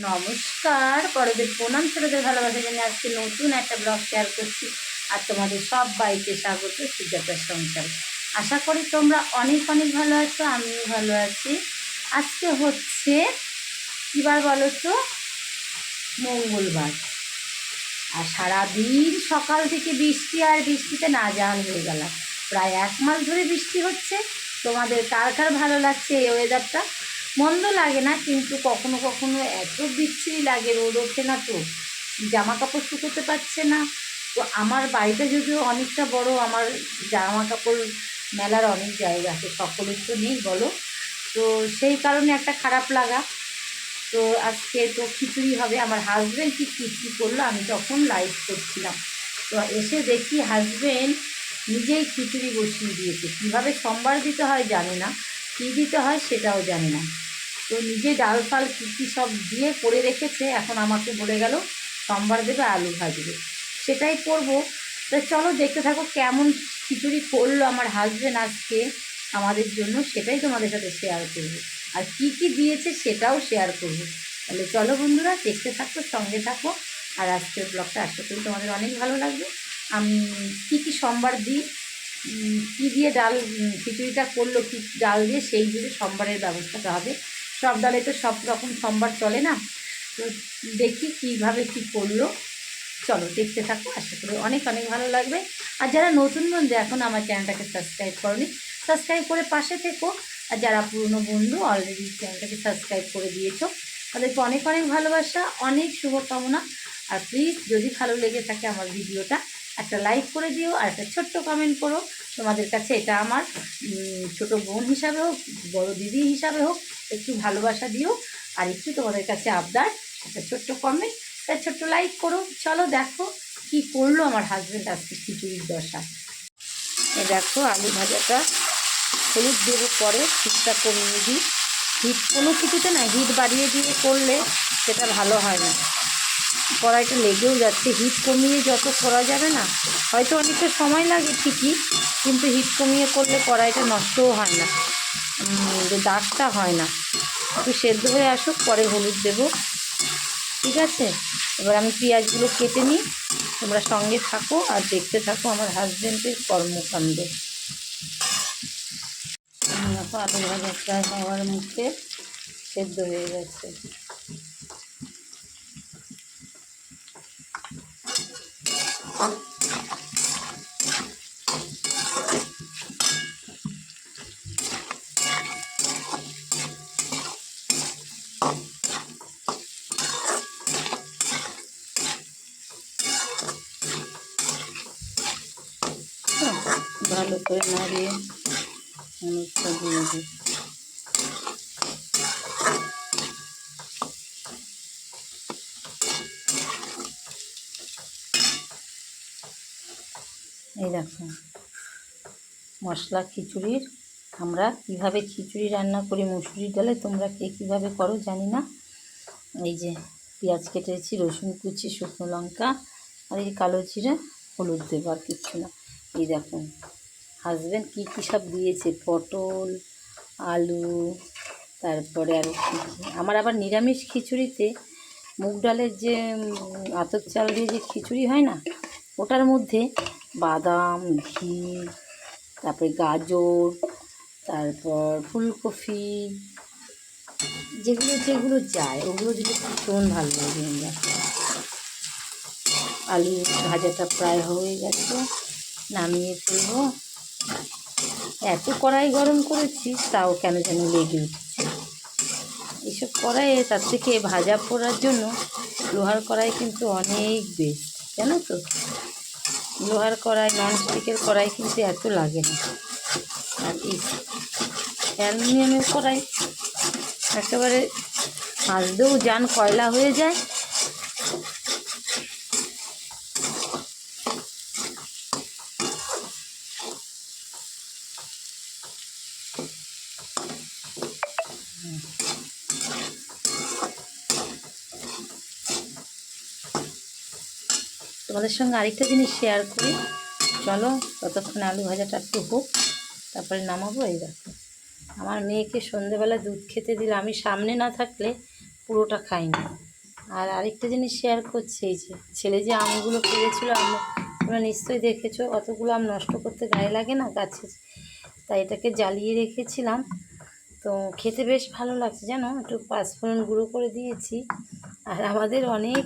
নমস্কার, বড়দের প্রণাম, ছোটদের ভালোবাসা জানিয়ে আজকে নতুন একটা ব্লগ শেয়ার করছি। আর তোমাদের সব বাড়িতে স্বাগত সুজাতার সংসার। আশা করি তোমরা অনেক অনেক ভালো আছো, আমিও ভালো আছি। আজকে হচ্ছে কী বার বলো তো? মঙ্গলবার। আর সারাদিন সকাল থেকে বৃষ্টি, আর বৃষ্টিতে নাজেহাল হয়ে গেলাম। প্রায় 1 মাস ধরে বৃষ্টি হচ্ছে। তোমাদের কার কার ভালো লাগছে এই ওয়েদারটা? মন্দ লাগে না, কিন্তু কখনো কখনো এত বিচ্ছিরি লাগে, রোদ ওঠে না, তো জামা কাপড় শুকোতে পারছে না। তো আমার বাড়িটা যদিও অনেকটা বড়, আমার জামা কাপড় মেলার অনেক জায়গা আছে, সকলের তো নেই বলো। তো সেই কারণে একটা খারাপ লাগা। তো আজকে তো খিচুড়ি হবে। আমার হাজব্যান্ড কি খিচুড়ি করলো, আমি তখন লাইভ করছিলাম। তো এসে দেখি হাজব্যান্ড নিজেই খিচুড়ি বসিয়ে দিয়েছে। কীভাবে সম্বার দিতে হয় জানে না, কী দিতে হয় সেটাও জানে না। তো নিজে ডাল ফাল কী সব দিয়ে করে রেখেছে। এখন আমাকে বলে গেল সম্বার দেবে, আলু ভাজবে, সেটাই করবো। তো চলো দেখতে থাকো কেমন খিচুড়ি করলো আমার হাজব্যান্ড আজকে আমাদের জন্য, সেটাই তোমাদের সাথে শেয়ার করবো। আর কি কি দিয়েছে সেটাও শেয়ার করবো। তাহলে চলো বন্ধুরা, দেখতে থাকো, সঙ্গে থাকো। আর আজকের ব্লগটা আশা করি তোমাদের অনেক ভালো লাগবে। আমি কি কি সম্বার দিই, কী দিয়ে ডাল খিচুড়িটা করলো, কী ডাল দিয়ে, সেই বুঝে সম্বারের ব্যবস্থাটা হবে। সব ডালে তো সব রকম সম্বার চলে না। তো দেখি কীভাবে কী করলো। চলো দেখতে থাকো, আশা করি অনেক অনেক ভালো লাগবে। আর যারা নতুন বন্ধু এখন আমার চ্যানেলটাকে সাবস্ক্রাইব করনি, সাবস্ক্রাইব করে পাশে থেকো। আর যারা পুরনো বন্ধু অলরেডি চ্যানেলটাকে সাবস্ক্রাইব করে দিয়েছো, তাদেরকে অনেক অনেক ভালোবাসা, অনেক শুভকামনা। আর প্লিজ যদি ভালো লেগে থাকে আমার ভিডিওটা, একটা লাইক করে দিও, আর একটা ছোট্ট কমেন্ট করো। তোমাদের কাছে এটা আমার ছোটো বোন হিসাবে হোক, বড় দিদি হিসাবে হোক, একটু ভালোবাসা দিও। আর একটু তোমাদের কাছে আবদার, একটা ছোট্ট কমেন্ট, একটা ছোট্ট লাইক করো। চলো দেখো কি করলো আমার হাজব্যান্ড আজকে খিচুড়ির দশা। এই দেখো আলু ভাজাটা হলুদ দেবো, পরে হিটটা কমিয়ে দিই। হিট কোনো কিছুতে না হিট বাড়িয়ে দিয়ে করলে সেটা ভালো হয় না, কড়াইটা লেগেও যাচ্ছে। হিট কমিয়ে যত করা যাবে না, হয়তো অনেকটা সময় লাগে ঠিকই, কিন্তু হিট কমিয়ে করলে কড়াইটা নষ্টও হয় না, দাগটা হয় না। একটু সেদ্ধ হয়ে আসুক, পরে হলুদ দেবো। ঠিক আছে, এবার আমি পেঁয়াজগুলো কেটে নিই। তোমরা সঙ্গে থাকো আর দেখতে থাকো আমার হাজব্যান্ডের কর্মকাণ্ড। দেখো আলু ভাজা প্রায় হওয়ার মধ্যে সেদ্ধ হয়ে গেছে। ভালো করে নাড়িয়ে হলুদটা দিয়ে দিই। এই দেখো মশলা খিচুড়ির। আমরা কীভাবে খিচুড়ি রান্না করি মুসুরির ডালে, তোমরা কে কীভাবে করো জানি না। এই যে পেঁয়াজ কেটেছি, রসুন কুচি, শুকনো লঙ্কা, আর এই কালো জিরে, হলুদ দেবো, আর কিচ্ছু না। এই দেখো হাজব্যান্ড কী কী সব দিয়েছে, পটল, আলু, তারপরে আরও কী কী। আমার আবার নিরামিষ খিচুড়িতে মুগ ডালের যে আতপ চাল দিয়ে যে খিচুড়ি হয় না, ওটার মধ্যে বাদাম, ঘি, তারপরে গাজর, তারপর ফুলকপি, যেগুলো যেগুলো যায় ওগুলো দিলে ভীষণ ভালো লাগে। আলু ভাজাটা প্রায় হয়ে গেছে, নামিয়ে ফেলবো। এত কড়াই গরম করেছি, তাও কেন যেন লেগে উঠছে। এইসব কড়াইয়ে তার থেকে ভাজা পোড়ার জন্য লোহার কড়াই কিন্তু অনেক বেস্ট, জানো তো। লোহার কড়াই, ননস্টিকের কড়াই কিন্তু এত লাগে না। আর এই অ্যালুমিনিয়ামের কড়াই একেবারে ভাজতেও যান কয়লা হয়ে যায়। তোমাদের সঙ্গে আরেকটা জিনিস শেয়ার করি, চলো ততক্ষণে আলু ভাজাটা একটু হোক, তারপরে নামাবো। এই দেখো আমার মেয়েকে সন্ধেবেলা দুধ খেতে দিলে আমি সামনে না থাকলে পুরোটা খাই না। আর আরেকটা জিনিস শেয়ার করছি, এই যে ছেলে যে আমগুলো পেরেছিল, তোমরা নিশ্চয়ই দেখেছো, অতগুলো আম নষ্ট করতে গায়ে লাগে না গাছে, তাই এটাকে জ্বালিয়ে রেখেছিলাম। তো খেতে বেশ ভালো লাগছে জানো, একটু পাঁচফোড়ন গুঁড়ো করে দিয়েছি। আর আমাদের অনেক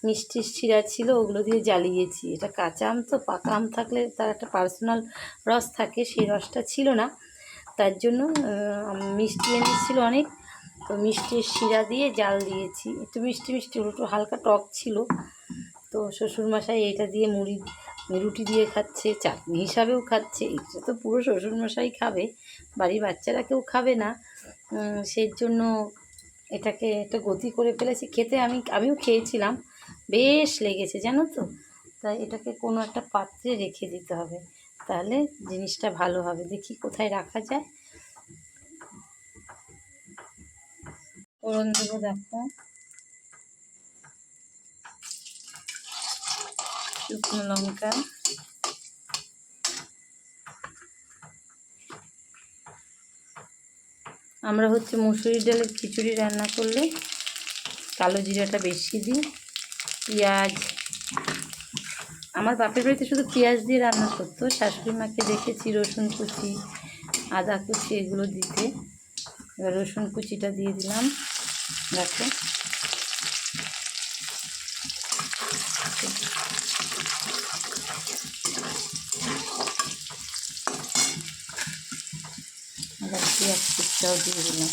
মিষ্টির শিরা ছিল, ওগুলো দিয়ে জ্বালিয়েছি। এটা কাঁচা আম তো, পাকা আম থাকলে তার একটা পার্সোনাল রস থাকে, সেই রসটা ছিল না, তার জন্য মিষ্টি এনেছিল অনেক, তো মিষ্টির শিরা দিয়ে জাল দিয়েছি। একটু মিষ্টি মিষ্টি, একটু হালকা টক ছিল। তো শ্বশুরমশাই এটা দিয়ে রুটি দিয়ে খাচ্ছে, চাটনি হিসাবেও খাচ্ছে। এটা তো পুরো শ্বশুরমশাই খাবে, বাড়ির বাচ্চারা কেউ খাবে না। সেই জন্য এটাকে একটা গতি করে ফেলেছি খেতে। আমিও খেয়েছিলাম, বেশ লেগেছে জানো তো। তাই এটাকে কোনো একটা পাত্রে রেখে দিতে হবে, তাহলে জিনিসটা ভালো হবে। দেখি কোথায় রাখা যায়। ফোড়ন দেবো, দেখো শুকনো লঙ্কা, আমরা হচ্ছে মুসুরির ডালের খিচুড়ি রান্না করলে কালো জিরাটা বেশি দিই। পেঁয়াজ, আমার বাপের বাড়িতে শুধু পেঁয়াজ দিয়ে রান্না করতো, শাশুড়ি মাকে দেখেছি রসুন কুচি, আদা কুচি এগুলো দিতে। এবার রসুন কুচিটা দিয়ে দিলাম, দেখো। আবার পেঁয়াজ কুচিটাও দিয়ে দিলাম।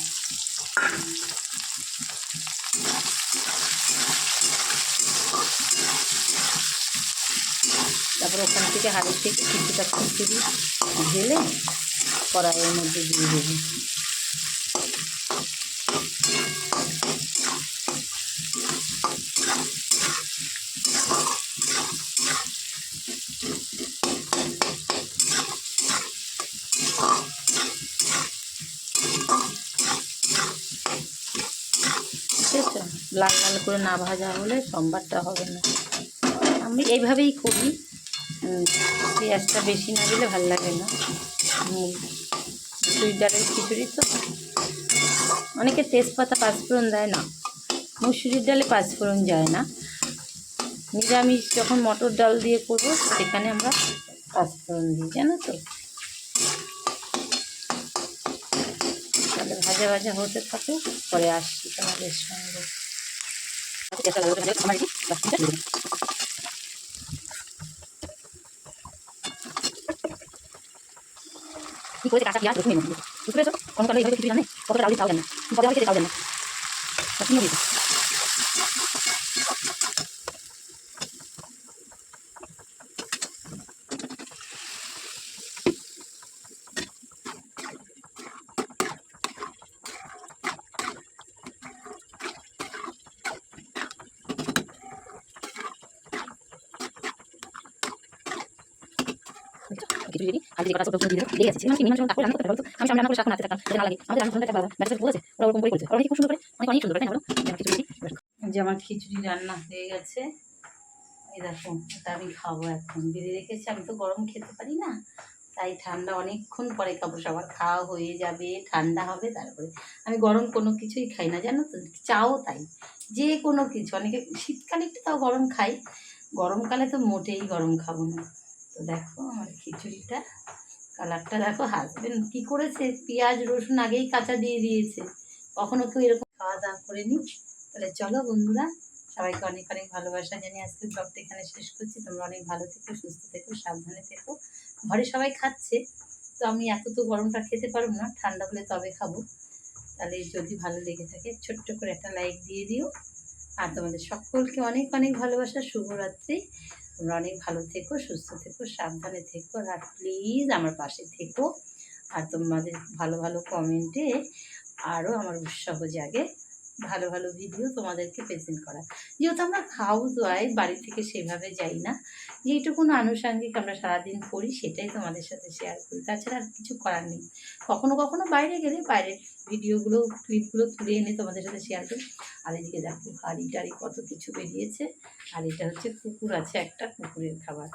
তারপর ওখান থেকে হাড়ের থেকে কিছুটা খিচুড়ি ঢেলে কড়াইয়ের মধ্যে দিয়ে দেবো। বুঝেছো, লাল লাল করে না ভাজা হলে সম্বারটা হবে না। আমি এইভাবেই করি, পেঁয়াজটা বেশি না দিলে ভালো লাগে না। মুসুরির ডালের খিচুড়ি তো, অনেকে তেজপাতা পাঁচফোড়ন দেয় না, মুসুরির ডালে পাঁচফোড়ন যায় না। নিরামিষ যখন মটর ডাল দিয়ে করবো সেখানে আমরা পাঁচফোড়ন দিই, জানো তো। তাহলে ভাজা ভাজা হতে থাকে, পরে আসছি তোমাদের সঙ্গে। কি করে কাঁচা পেঁয়াজ রসুন বুঝতে পেরেছো? কোনো কারণে এইভাবে কিছু জানে কতটা ডাল দিতে তাও জানে না, পরে আমাকে খেতে তাও জানে না। খিচুড়ি আর যদি কটা দিয়ে দিলাম লেগে আছে, মানে মিনিমাম যখন তারপরে রান্না করতে পারবো। আমি সামনে রান্না করে সারাক্ষণ নাড়তে থাকতাম যাতে না লাগে। আমাদের রান্না শুনতে একটা ব্যাটার বলেছে, ওরা ওরকম করে করেছে, ওরা খুব সুন্দর করে, অনেক অনেক সুন্দর, তাই না বলো? খিচুড়ি যে আমার খিচুড়ি রান্না হয়ে গেছে, এই দেখো এটা আমি খাবো এখন। বেড়ে রেখেছি, আমি তো গরম খেতে পারি না, তাই ঠান্ডা অনেকক্ষণ পরে খাবো। সবার খাওয়া হয়ে যাবে, ঠান্ডা হবে, তারপরে। আমি গরম কোনো কিছুই খাই না জানো তো, চাও তাই, যে কোনো কিছু। অনেকে শীতকালে একটু তাও গরম খাই, গরমকালে তো মোটেই গরম খাবো না। তো দেখো আমার খিচুড়িটা, কালারটা দেখো। হাজবেন্ড কী করেছে, পেঁয়াজ রসুন আগেই কাঁচা দিয়ে দিয়েছে। কখনো কেউ এরকম খাওয়া দাওয়া করে নি। তাহলে চলো বন্ধুরা, সবাইকে অনেক অনেক ভালোবাসা জানিয়ে আজকের ব্লগটা এখানে শেষ করছি। তোমরা অনেক ভালো থেকো, সুস্থ থেকো, সাবধানে থেকো। ঘরে সবাই খাচ্ছে, তো আমি এত তো গরমটা খেতে পারবো না, ঠান্ডা হলে তবে খাবো। তাহলে যদি ভালো লেগে থাকে ছোট্ট করে একটা লাইক দিয়ে দিও। আর তোমাদের সকলকে অনেক অনেক ভালোবাসা, শুভরাত্রি। তোমরা অনেক ভালো থেকো, সুস্থ থেকো, সাবধানে থেকো, আর প্লিজ আমার পাশে থেকো। আর তোমাদের ভালো ভালো কমেন্টে আরও আমার উৎসাহ জাগে ভালো ভালো ভিডিও তোমাদেরকে প্রেজেন্ট করা। যেহেতু আমরা হাউস ওয়াইফ, বাড়ি থেকে সেভাবে যাই না, যেইটুকুন আনুষঙ্গিক আমরা সারাদিন করি সেটাই তোমাদের সাথে শেয়ার করি, তাছাড়া আর কিছু করার নেই। কখনো কখনো বাইরে গেলে বাইরের ভিডিওগুলো ক্লিপগুলো তুলে এনে তোমাদের সাথে শেয়ার করি। আর এদিকে দেখো হাঁড়ি টাড়ি কত কিছু বেরিয়েছে। আর এটা হচ্ছে কুকুর আছে একটা, কুকুরের খাবার।